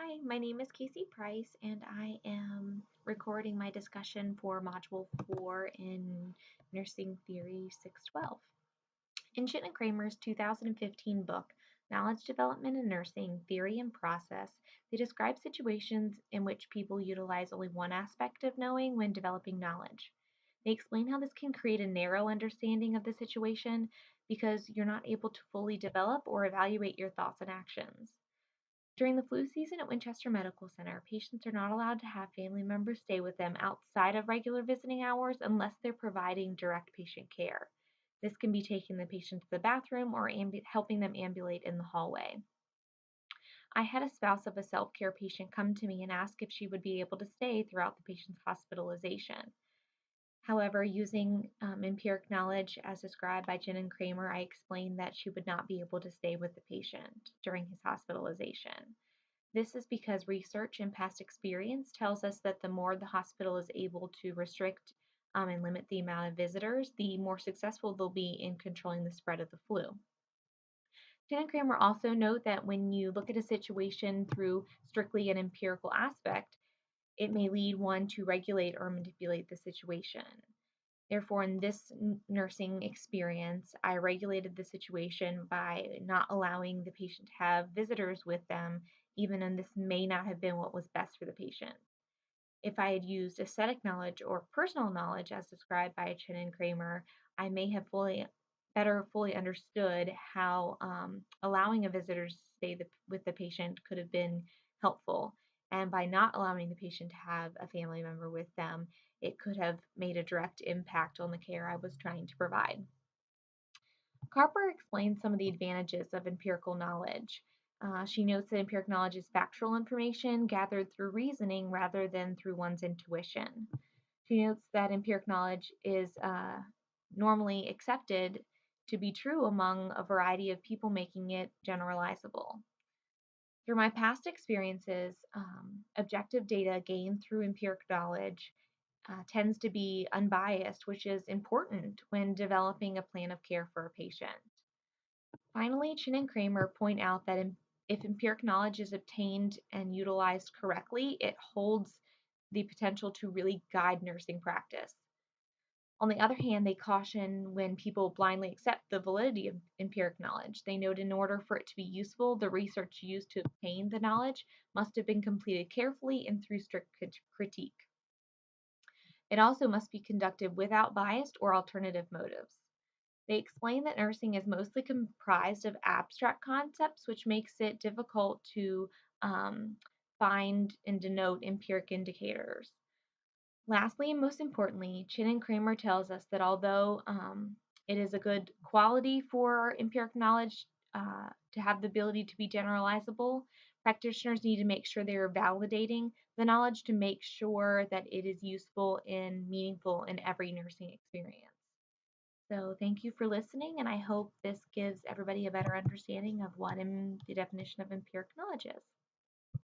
Hi, my name is Casey Price, and I am recording my discussion for Module 4 in Nursing Theory 612. In Chinn and Kramer's 2015 book, Knowledge Development in Nursing Theory and Process, they describe situations in which people utilize only one aspect of knowing when developing knowledge. They explain how this can create a narrow understanding of the situation because you're not able to fully develop or evaluate your thoughts and actions. During the flu season at Winchester Medical Center, patients are not allowed to have family members stay with them outside of regular visiting hours unless they're providing direct patient care. This can be taking the patient to the bathroom or helping them ambulate in the hallway. I had a spouse of a self care patient come to me and ask if she would be able to stay throughout the patient's hospitalization. However, using empiric knowledge as described by Chinn and Kramer, I explained that she would not be able to stay with the patient during his hospitalization. This is because research and past experience tells us that the more the hospital is able to restrict and limit the amount of visitors, the more successful they'll be in controlling the spread of the flu. Jen and Kramer also note that when you look at a situation through strictly an empirical aspect, it may lead one to regulate or manipulate the situation. Therefore, in this nursing experience, I regulated the situation by not allowing the patient to have visitors with them, even when this may not have been what was best for the patient. If I had used aesthetic knowledge or personal knowledge as described by Chinn and Kramer, I may have fully understood how allowing a visitor to stay with the patient could have been helpful. And by not allowing the patient to have a family member with them, it could have made a direct impact on the care I was trying to provide. Carper explains some of the advantages of empirical knowledge. She notes that empiric knowledge is factual information gathered through reasoning rather than through one's intuition. She notes that empiric knowledge is normally accepted to be true among a variety of people, making it generalizable. Through my past experiences, objective data gained through empiric knowledge tends to be unbiased, which is important when developing a plan of care for a patient. Finally, Chinn and Kramer point out that if empiric knowledge is obtained and utilized correctly, it holds the potential to really guide nursing practice. On the other hand, they caution when people blindly accept the validity of empiric knowledge. They note in order for it to be useful, the research used to obtain the knowledge must have been completed carefully and through strict critique. It also must be conducted without biased or alternative motives. They explain that nursing is mostly comprised of abstract concepts, which makes it difficult to find and denote empiric indicators. Lastly, and most importantly, Chinn and Kramer tells us that although it is a good quality for empiric knowledge to have the ability to be generalizable, practitioners need to make sure they are validating the knowledge to make sure that it is useful and meaningful in every nursing experience. So thank you for listening, and I hope this gives everybody a better understanding of what the definition of empiric knowledge is.